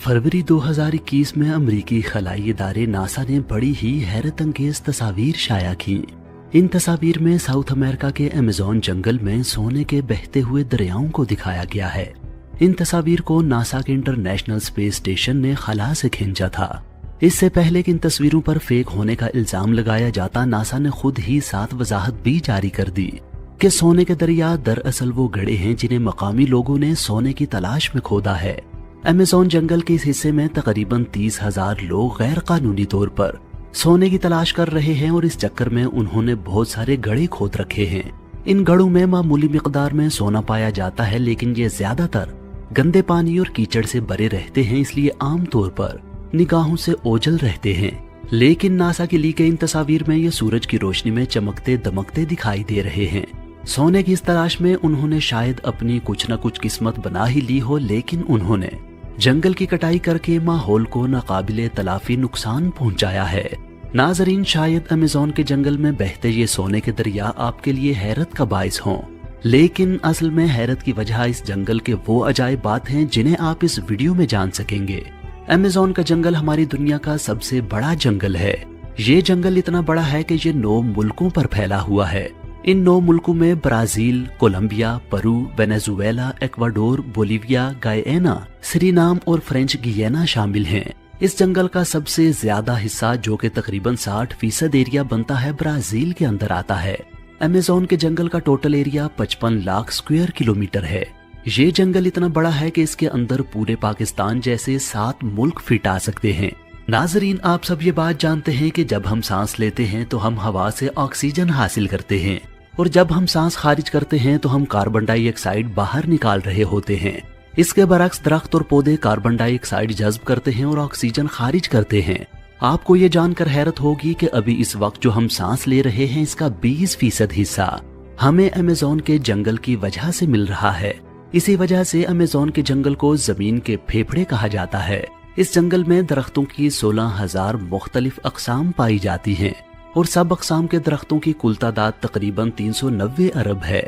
फरवरी 2021 में अमरीकी खलाई इदारे नासा ने बड़ी ही हैरत अंगेज तस्वीर शाया की। इन तस्वीर में साउथ अमेरिका के अमेज़न जंगल में सोने के बहते हुए दरियाओं को दिखाया गया है। इन तस्वीर को नासा के इंटरनेशनल स्पेस स्टेशन ने खला से खींचा था। इससे पहले कि इन तस्वीरों पर फेक होने का इल्जाम लगाया जाता, नासा ने खुद ही साथ वजाहत भी जारी कर दी कि सोने के दरिया दरअसल वो गड्ढे हैं जिन्हें मकामी लोगों ने सोने की तलाश में खोदा है। अमेज़न जंगल के इस हिस्से में तकरीबन 30,000 लोग गैर कानूनी तौर पर सोने की तलाश कर रहे हैं और इस चक्कर में उन्होंने बहुत सारे गड्ढे खोद रखे हैं। इन गड्ढों में मामूली मिकदार में सोना पाया जाता है, लेकिन ये ज्यादातर गंदे पानी और कीचड़ से भरे रहते हैं, इसलिए आमतौर पर निगाहों से ओझल रहते हैं। लेकिन नासा की ली गई इन तस्वीर में ये सूरज की रोशनी में चमकते दमकते दिखाई दे रहे हैं। सोने की इस तलाश में उन्होंने शायद अपनी कुछ न कुछ किस्मत बना ही ली हो, लेकिन उन्होंने जंगल की कटाई करके माहौल को नाकाबिले तलाफी नुकसान पहुंचाया है। नाजरीन, शायद अमेज़न के जंगल में बहते ये सोने के दरिया आपके लिए हैरत का बाइस हों, लेकिन असल में हैरत की वजह इस जंगल के वो अजायब बात हैं जिन्हें आप इस वीडियो में जान सकेंगे। अमेज़न का जंगल हमारी दुनिया का सबसे बड़ा जंगल है। ये जंगल इतना बड़ा है कि ये 9 मुल्कों पर फैला हुआ है। इन 9 मुल्कों में Brazil, Colombia, Peru, Venezuela, Ecuador, Bolivia, Guyana, Suriname और फ्रेंच गियाना शामिल हैं। इस जंगल का सबसे ज्यादा हिस्सा, जो कि तकरीबन 60% एरिया बनता है, ब्राजील के अंदर आता है। अमेज़न के जंगल का total area 55 lakh square kilometre है। ये जंगल इतना बड़ा है कि इसके अंदर पूरे पाकिस्तान जैसे 7 मुल्क फिट आ सकते हैं। नाजरीन, आप सब ये बात जानते हैं कि जब हम सांस लेते हैं तो हम हवा से ऑक्सीजन हासिल करते हैं, और जब हम सांस खारिज करते हैं तो हम कार्बन डाइऑक्साइड बाहर निकाल रहे होते हैं। इसके बरक्स दरख्त और पौधे कार्बन डाइऑक्साइड जज्ब करते हैं और ऑक्सीजन खारिज करते हैं। आपको ये जानकर हैरत होगी कि अभी इस वक्त जो हम सांस ले रहे हैं, इसका 20% हिस्सा हमें अमेज़न के जंगल की वजह से मिल रहा है। इसी वजह से अमेज़न के जंगल को जमीन के फेफड़े कहा जाता है। इस जंगल में दरख्तों की 16,000 मुख्तलिफ अकसाम पाई जाती हैं और सब अकसाम के दरख्तों की कुल तादाद तकरीबन 390 अरब है।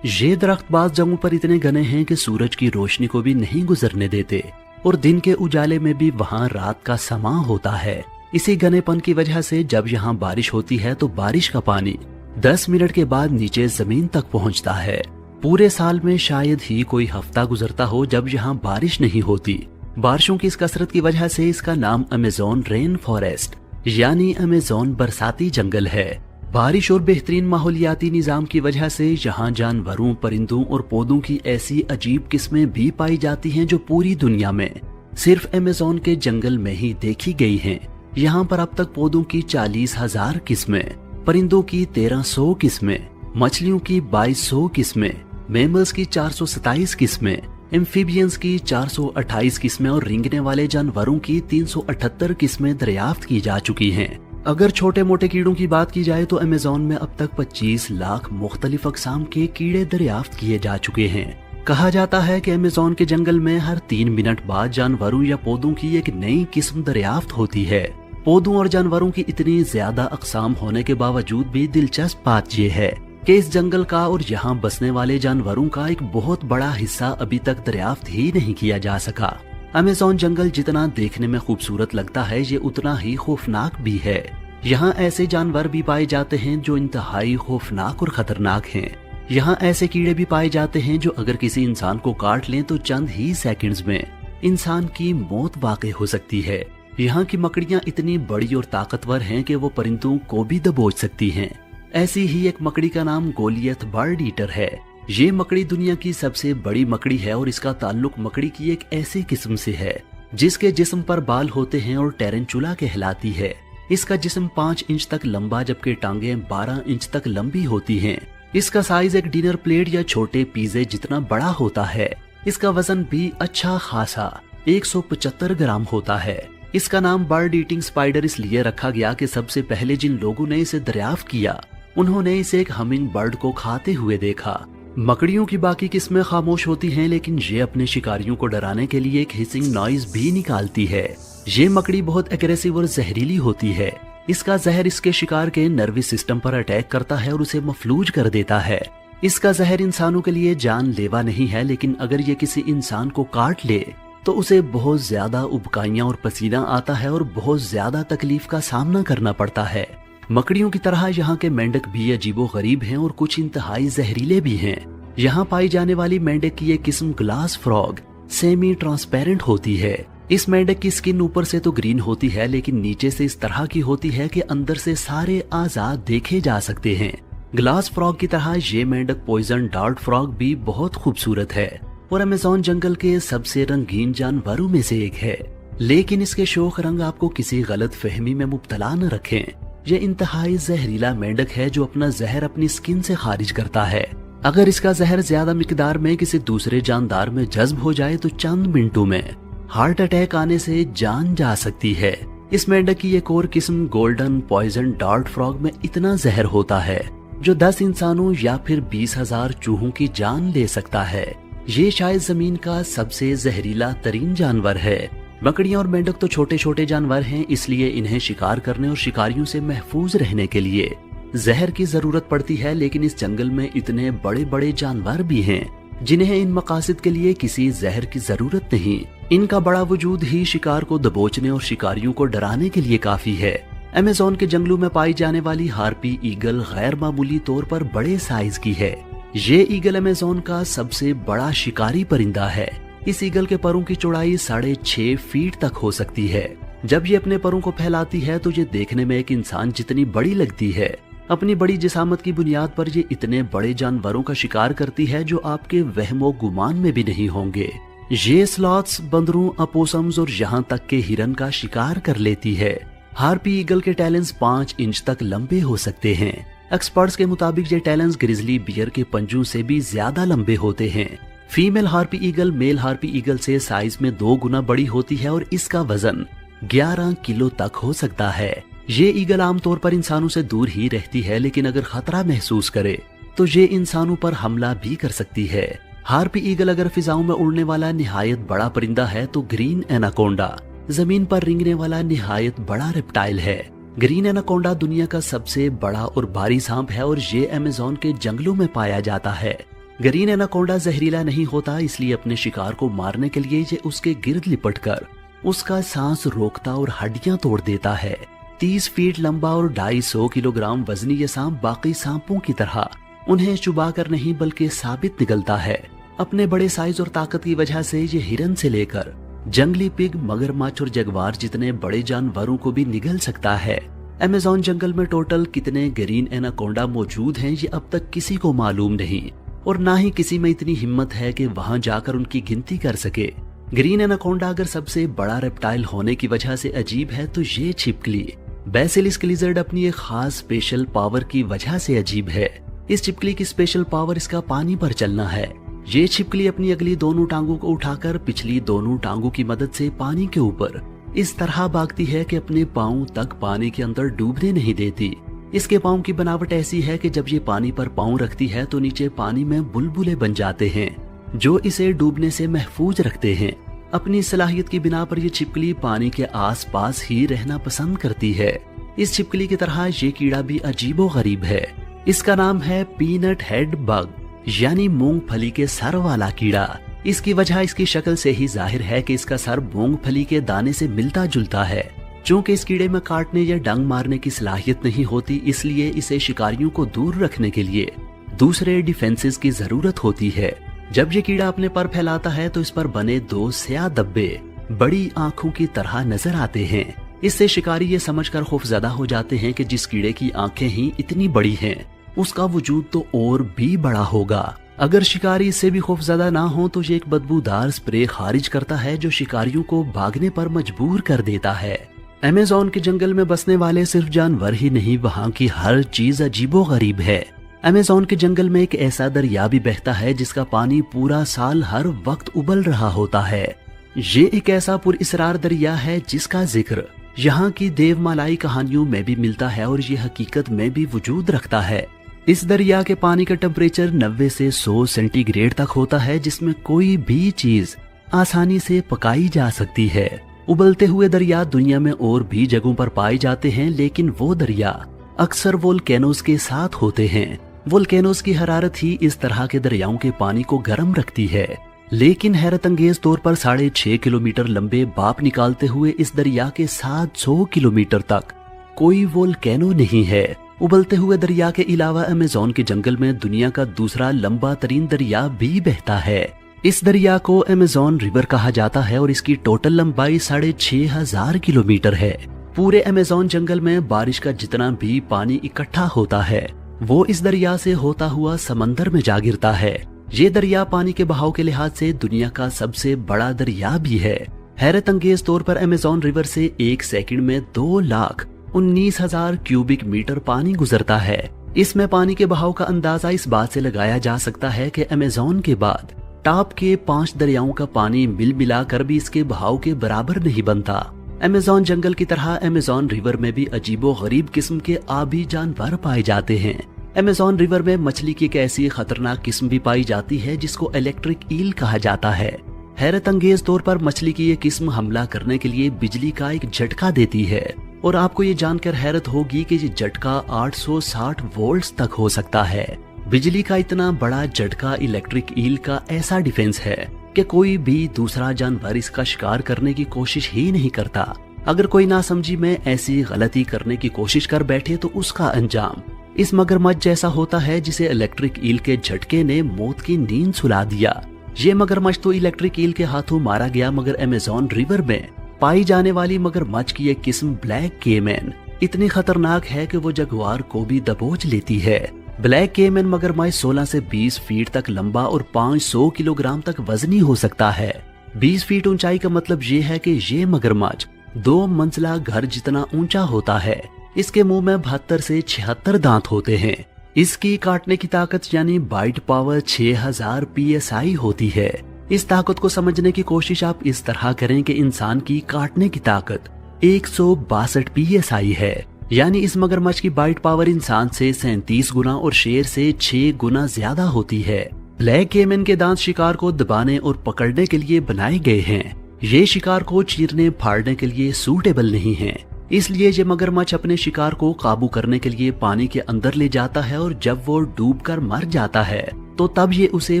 ये दरख्त बाज़ जगहों पर इतने घने हैं कि सूरज की रोशनी को भी नहीं गुजरने देते और दिन के उजाले में भी वहाँ रात का समा होता है। इसी घनेपन की वजह से जब यहाँ बारिश होती है तो बारिश का पानी 10 मिनट के बाद नीचे जमीन तक पहुँचता है। पूरे साल में शायद ही कोई हफ्ता गुजरता हो जब यहाँ बारिश नहीं होती। बारिशों की इस कसरत की वजह से इसका नाम अमेज़न रेन फॉरेस्ट यानी अमेज़न बरसाती जंगल है। बारिश और बेहतरीन माहौलियाती निजाम की वजह से यहाँ जानवरों, परिंदों और पौधों की ऐसी अजीब किस्में भी पाई जाती हैं जो पूरी दुनिया में सिर्फ अमेज़न के जंगल में ही देखी गई हैं। यहाँ पर अब तक पौधों की 40,000 किस्में, परिंदों की 1300 किस्में, मछलियों की 2200 किस्में, मैमल्स की 427 किस्में, एम्फीबियंस की 428 किस्में और रेंगने वाले जानवरों की 378 किस्में दरियाफ्त की जा चुकी हैं। अगर छोटे मोटे कीड़ों की बात की जाए तो अमेज़न में अब तक 25 लाख मुख्तलिफ अक़साम के कीड़े दरियाफ्त किए जा चुके हैं। कहा जाता है कि अमेज़न के जंगल में हर 3 मिनट बाद जानवरों या पौधों की एक नई किस्म दरियाफ्त होती है। पौधों और जानवरों की इतनी ज्यादा अक़साम होने के बावजूद भी दिलचस्प बात यह है कि इस जंगल का और यहाँ बसने वाले जानवरों का एक बहुत बड़ा हिस्सा अभी तक दरियाफ्त ही नहीं किया जा सका। अमेज़न जंगल जितना देखने में खूबसूरत लगता है, ये उतना ही खौफनाक भी है। यहाँ ऐसे जानवर भी पाए जाते हैं जो इंतहाई खौफनाक और खतरनाक हैं। यहाँ ऐसे कीड़े भी पाए जाते हैं जो अगर किसी इंसान को काट लें तो चंद ही सेकंड्स में इंसान की मौत वाक़ई हो सकती है। यहाँ की मकड़ियाँ इतनी बड़ी और ताकतवर हैं कि वो परिंदों को भी दबोच सकती हैं। ऐसी ही एक मकड़ी का नाम गोलियत बर्ड ईटर है। ये मकड़ी दुनिया की सबसे बड़ी मकड़ी है और इसका ताल्लुक मकड़ी की एक ऐसी किस्म से है जिसके जिस्म पर बाल होते हैं और टेरेंचुला कहलाती है। इसका जिस्म 5 इंच तक लंबा जबकि टांगें 12 इंच तक लंबी होती हैं। इसका साइज एक डिनर प्लेट या छोटे पिज़्ज़े जितना बड़ा होता है। इसका वजन भी अच्छा खासा 175 ग्राम होता है। इसका नाम बर्ड ईटिंग स्पाइडर इसलिए रखा गया कि सबसे पहले जिन लोगों ने इसे दरियाफ्त किया उन्होंने इसे एक हमिंग बर्ड को खाते हुए देखा। मकड़ियों की बाकी किस्में खामोश होती हैं, लेकिन ये अपने शिकारियों को डराने के लिए एक हिसिंग नॉइज भी निकालती है। ये मकड़ी बहुत एग्रेसिव और जहरीली होती है। इसका जहर इसके शिकार के नर्वस सिस्टम पर अटैक करता है और उसे मफलूज कर देता है। इसका जहर इंसानों के लिए जानलेवा नहीं है, लेकिन अगर ये किसी इंसान को काट ले तो उसे बहुत ज्यादा उबकाइयां और पसीना आता है और बहुत ज्यादा तकलीफ का सामना करना पड़ता है। मकड़ियों की तरह यहाँ के मेंढक भी अजीबोगरीब हैं और कुछ इंतहाई जहरीले भी हैं। यहाँ पाई जाने वाली मेंढक की एक किस्म ग्लास फ्रॉग सेमी ट्रांसपेरेंट होती है। इस मेंढक की स्किन ऊपर से तो ग्रीन होती है, लेकिन नीचे से इस तरह की होती है कि अंदर से सारे आजाद देखे जा सकते हैं। ग्लास फ्रॉग की तरह ये मेंढक पॉइजन डार्ट फ्रॉग भी बहुत खूबसूरत है और अमेज़न जंगल के सबसे रंगीन जानवरों में से एक है। लेकिन इसके शोख रंग आपको किसी गलत फहमी में मुब्तला न रखें। यह इंतहाई जहरीला मेंढक है जो अपना जहर अपनी स्किन से खारिज करता है। अगर इसका जहर ज्यादा मिकदार में किसी दूसरे जानदार में जज्ब हो जाए तो चंद मिनटों में हार्ट अटैक आने से जान जा सकती है। इस मेंढक की एक और किस्म गोल्डन पॉइजन डार्ट फ्रॉग में इतना जहर होता है जो 10 इंसानों या फिर 20,000 चूहों की जान ले सकता है। ये शायद जमीन का सबसे जहरीला तरीन जानवर है। मकड़ियां और मेंढक तो छोटे छोटे जानवर हैं, इसलिए इन्हें शिकार करने और शिकारियों से महफूज रहने के लिए जहर की जरूरत पड़ती है। लेकिन इस जंगल में इतने बड़े बड़े जानवर भी हैं जिन्हें इन मकासद के लिए किसी जहर की जरूरत नहीं। इनका बड़ा वजूद ही शिकार को दबोचने और शिकारियों को डराने के लिए काफी है। अमेज़न के जंगलों में पाई जाने वाली हार्पी ईगल गैर मामूली तौर पर बड़े साइज की है। ये ईगल अमेज़न का सबसे बड़ा शिकारी परिंदा है। इस ईगल के परों की चौड़ाई 6.5 फीट तक हो सकती है। जब ये अपने परों को फैलाती है तो ये देखने में एक इंसान जितनी बड़ी लगती है। अपनी बड़ी जिसामत की बुनियाद पर ये इतने बड़े जानवरों का शिकार करती है जो आपके वहमो गुमान में भी नहीं होंगे। ये स्लॉथ्स, बंदरों, अपोसम्स और यहाँ तक के हिरन का शिकार कर लेती है। हार्पी ईगल के टैलेंस 5 इंच तक लंबे हो सकते हैं। एक्सपर्ट्स के मुताबिक ये टैलेंस ग्रिजली बियर के पंजों से भी ज्यादा लंबे होते हैं। Female harpy eagle male harpy eagle से साइज में 2 गुना बड़ी होती है और इसका वजन 11 किलो तक हो सकता है। ये ईगल आमतौर पर इंसानों से दूर ही रहती है, लेकिन अगर खतरा महसूस करे तो ये इंसानों पर हमला भी कर सकती है। हार्पी ईगल अगर फिजाओं में उड़ने वाला निहायत बड़ा परिंदा है तो ग्रीन एनाकोंडा जमीन पर रेंगने वाला निहायत बड़ा रेप्टाइल है। ग्रीन एनाकोंडा दुनिया का सबसे बड़ा और भारी सांप है और ये अमेज़न के जंगलों में पाया जाता है। ग्रीन एनाकोंडा जहरीला नहीं होता, इसलिए अपने शिकार को मारने के लिए ये उसके गिर्द लिपटकर उसका सांस रोकता और हड्डियां तोड़ देता है। 30 फीट लंबा और 250 किलोग्राम वजनी ये सांप बाकी सांपों की तरह उन्हें चुबाकर नहीं बल्कि साबित निकलता है। अपने बड़े साइज और ताकत की वजह से ये हिरन से लेकर जंगली पिग, मगरमच्छ और जगवार जितने बड़े जानवरों को भी निगल सकता है। अमेज़न जंगल में टोटल कितने ग्रीन एनाकोंडा मौजूद हैं ये अब तक किसी को मालूम नहीं और ना ही किसी में इतनी हिम्मत है कि वहां जाकर उनकी गिनती कर सके। ग्रीन एनाकोंडा अगर सबसे बड़ा रेप्टाइल होने की वजह से अजीब है तो ये छिपकली बेसिलिस्क लिजर्ड अपनी एक खास स्पेशल पावर की वजह से अजीब है। इस छिपकली की स्पेशल पावर इसका पानी पर चलना है। ये छिपकली अपनी अगली दोनों टांगों को उठाकर पिछली दोनों टांगों की मदद से पानी के ऊपर इस तरह भागती है कि अपने पांव तक पानी के अंदर डूबने नहीं देती। इसके पांव की बनावट ऐसी है कि जब ये पानी पर पांव रखती है तो नीचे पानी में बुलबुले बन जाते हैं जो इसे डूबने से महफूज रखते हैं। अपनी सलाहियत की बिना पर यह छिपकली पानी के आसपास ही रहना पसंद करती है। इस छिपकली की तरह ये कीड़ा भी अजीबोगरीब है। इसका नाम है पीनट हेड बग यानी मूंगफली के सर वाला कीड़ा। इसकी वजह इसकी शक्ल से ही जाहिर है कि इसका सर मूंगफली के दाने से मिलता जुलता है। चूंकि इस कीड़े में काटने या डंग मारने की सलाहियत नहीं होती, इसलिए इसे शिकारियों को दूर रखने के लिए दूसरे डिफेंसेस की जरूरत होती है। जब ये कीड़ा अपने पर फैलाता है तो इस पर बने 2 स्याह धब्बे बड़ी आंखों की तरह नजर आते हैं। इससे शिकारी ये समझकर खौफजदा हो जाते हैं कि जिस कीड़े की आंखें ही इतनी बड़ी हैं, उसका वजूद तो और भी बड़ा होगा। अगर शिकारी इससे भी खौफजदा ना हो तो ये एक बदबूदार स्प्रे खारिज करता है जो शिकारियों को भागने पर मजबूर कर देता है। अमेज़न के जंगल में बसने वाले सिर्फ जानवर ही नहीं, वहाँ की हर चीज अजीबोगरीब है। अमेज़न के जंगल में एक ऐसा दरिया भी बहता है जिसका पानी पूरा साल हर वक्त उबल रहा होता है। ये एक ऐसा पुरइसरार दरिया है जिसका जिक्र यहाँ की देवमालाई कहानियों में भी मिलता है और ये हकीकत में भी वजूद रखता है। इस दरिया के पानी का टेम्परेचर 90 से 100 सेंटीग्रेड तक होता है, जिसमें कोई भी चीज आसानी से पकाई जा सकती है। उबलते हुए दरिया दुनिया में और भी जगहों पर पाए जाते हैं, लेकिन वो दरिया अक्सर वोल्केनोज के साथ होते हैं। वोल्केनोज की हरारत ही इस तरह के दरियाओं के पानी को गर्म रखती है। लेकिन हैरत अंगेज तौर पर 6.5 किलोमीटर लंबे बाप निकालते हुए इस दरिया के 700 किलोमीटर तक कोई वोल्केनो नहीं है। उबलते हुए दरिया के अलावा अमेज़न के जंगल में दुनिया का दूसरा लंबा तरीन दरिया भी बहता है। इस दरिया को अमेज़न रिवर कहा जाता है और इसकी टोटल लंबाई 6,500 किलोमीटर है। पूरे अमेज़न जंगल में बारिश का जितना भी पानी इकट्ठा होता है वो इस दरिया से होता हुआ समंदर में जा गिरता है। ये दरिया पानी के बहाव के लिहाज से दुनिया का सबसे बड़ा दरिया भी है। हैरत अंगेज तौर पर अमेज़न रिवर से एक सेकंड में 2,19,000 क्यूबिक मीटर पानी गुजरता है। इसमें पानी के बहाव का अंदाजा इस बात से लगाया जा सकता है कि अमेज़न के बाद टॉप के 5 दरियाओं का पानी मिल मिलाकर भी इसके बहाव के बराबर नहीं बनता। अमेज़न जंगल की तरह अमेज़न रिवर में भी अजीबो गरीब किस्म के आबी जानवर पाए जाते हैं। अमेज़न रिवर में मछली की एक ऐसी खतरनाक किस्म भी पाई जाती है जिसको इलेक्ट्रिक ईल कहा जाता है। हैरत अंगेज तौर पर मछली की ये किस्म हमला करने के लिए बिजली का एक झटका देती है और आपको ये जानकर हैरत होगी कि ये झटका 860 वोल्ट्स तक हो सकता है। बिजली का इतना बड़ा झटका इलेक्ट्रिक ईल का ऐसा डिफेंस है कि कोई भी दूसरा जानवर इसका शिकार करने की कोशिश ही नहीं करता। अगर कोई नासमझी में ऐसी गलती करने की कोशिश कर बैठे तो उसका अंजाम इस मगरमच्छ जैसा होता है जिसे इलेक्ट्रिक ईल के झटके ने मौत की नींद सुला दिया। ये मगरमच्छ तो इलेक्ट्रिक ईल के हाथों मारा गया, मगर अमेज़न रिवर में पाई जाने वाली मगरमच्छ की एक किस्म ब्लैक केमैन इतनी खतरनाक है कि वो जगुआर को भी दबोच लेती है। ब्लैक केमैन मगरमच्छ 16 से 20 फीट तक लंबा और 500 किलोग्राम तक वजनी हो सकता है। 20 फीट ऊंचाई का मतलब ये है कि ये मगरमच्छ 2 मंजिला घर जितना ऊंचा होता है। इसके मुंह में 72 से 76 दांत होते हैं। इसकी काटने की ताकत यानी बाइट पावर 6000 PSI होती है। इस ताकत को समझने की कोशिश आप इस तरह करें कि इंसान की काटने की ताकत 162 PSI है, यानी इस मगरमच्छ की बाइट पावर इंसान से 37 गुना और शेर से 6 गुना ज्यादा होती है। ब्लैक केमैन के दांत शिकार को दबाने और पकड़ने के लिए बनाए गए हैं। ये शिकार को चीरने फाड़ने के लिए सूटेबल नहीं है, इसलिए ये मगरमच्छ अपने शिकार को काबू करने के लिए पानी के अंदर ले जाता है और जब वो डूबकर मर जाता है तो तब ये उसे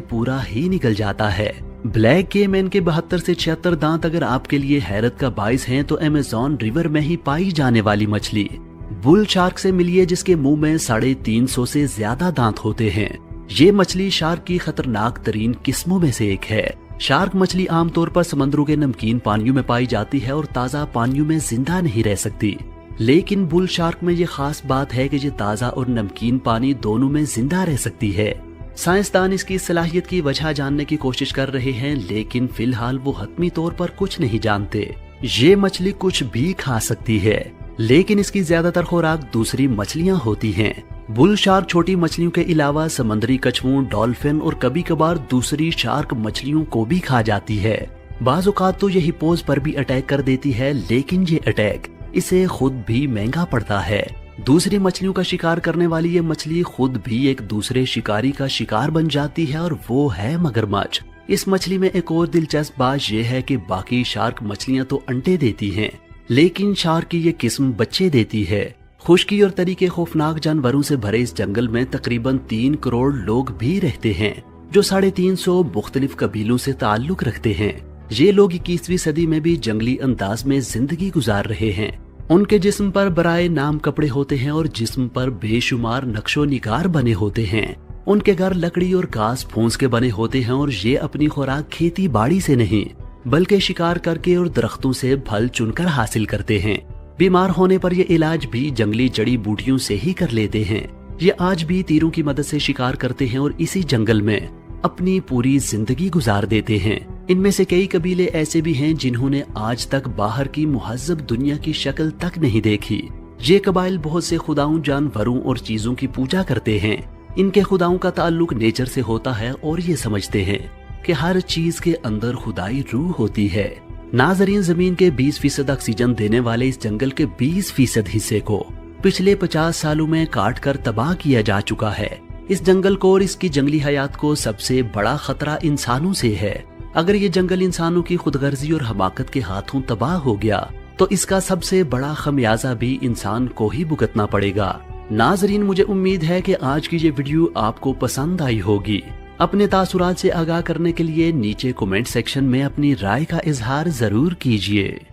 पूरा ही निकल जाता है। ब्लैक केमैन के 72 से 76 दांत अगर आपके लिए हैरत का बाइस हैं तो अमेज़न रिवर में ही पाई जाने वाली मछली बुल शार्क से मिलिए जिसके मुंह में 350 से ज्यादा दांत होते हैं। ये मछली शार्क की खतरनाक तरीन किस्मों में से एक है। शार्क मछली आमतौर पर समंदरों के नमकीन पानियों में पाई जाती है और ताज़ा पानियों में जिंदा नहीं रह सकती, लेकिन बुल शार्क में ये खास बात है कि ये ताज़ा और नमकीन पानी दोनों में जिंदा रह सकती है। साइंसदान इसकी सलाहियत की वजह जानने की कोशिश कर रहे हैं, लेकिन फिलहाल वो हतमी तौर पर कुछ नहीं जानते। ये मछली कुछ भी खा सकती है, लेकिन इसकी ज्यादातर खुराक दूसरी मछलियाँ होती हैं। बुल शार्क छोटी मछलियों के अलावा समुद्री कछुओं, डॉल्फिन और कभी कभार दूसरी शार्क मछलियों को भी खा जाती है। बाज़ औक़ात तो ये हिप्पोज़ पर भी अटैक कर देती है, लेकिन ये अटैक इसे खुद भी महंगा पड़ता है। दूसरी मछलियों का शिकार करने वाली ये मछली खुद भी एक दूसरे शिकारी का शिकार बन जाती है और वो है मगरमच्छ। इस मछली में एक और दिलचस्प बात यह है कि बाकी शार्क मछलियां तो अंडे देती हैं, लेकिन शार्क की ये किस्म बच्चे देती है। खुश्की और तरीके खौफनाक जानवरों से भरे इस जंगल में तकरीबन 3 करोड़ लोग भी रहते हैं, जो 350 मुख्तलिफ कबीलों से ताल्लुक रखते हैं। ये लोग 21वीं सदी में भी जंगली अंदाज में जिंदगी गुजार रहे हैं। उनके जिस्म पर बराए नाम कपड़े होते हैं और जिस्म पर बेशुमार नक्शो निगार बने होते हैं। उनके घर लकड़ी और घास फूस के बने होते हैं और ये अपनी खुराक खेती बाड़ी से नहीं बल्कि शिकार करके और दरख्तों से फल चुनकर हासिल करते हैं। बीमार होने पर ये इलाज भी जंगली जड़ी बूटियों से ही कर लेते हैं। ये आज भी तीरों की मदद से शिकार करते हैं और इसी जंगल में अपनी पूरी जिंदगी गुजार देते हैं। इनमें से कई कबीले ऐसे भी हैं जिन्होंने आज तक बाहर की मुहज्जब दुनिया की शक्ल तक नहीं देखी। ये कबाइल बहुत से खुदाओं, जानवरों और चीजों की पूजा करते हैं। इनके खुदाओं का ताल्लुक नेचर से होता है और ये समझते हैं कि हर चीज के अंदर खुदाई रूह होती है। नाजरीन, जमीन के 20% ऑक्सीजन देने वाले इस जंगल के 20% हिस्से को पिछले 50 सालों में काट कर तबाह किया जा चुका है। इस जंगल को और इसकी जंगली हयात को सबसे बड़ा खतरा इंसानों से है। अगर ये जंगल इंसानों की खुदगर्जी और हमाकत के हाथों तबाह हो गया तो इसका सबसे बड़ा खमियाजा भी इंसान को ही भुगतना पड़ेगा। नाजरीन, मुझे उम्मीद है कि आज की ये वीडियो आपको पसंद आई होगी। अपने तासुरात से आगाह करने के लिए नीचे कमेंट सेक्शन में अपनी राय का इजहार जरूर कीजिए।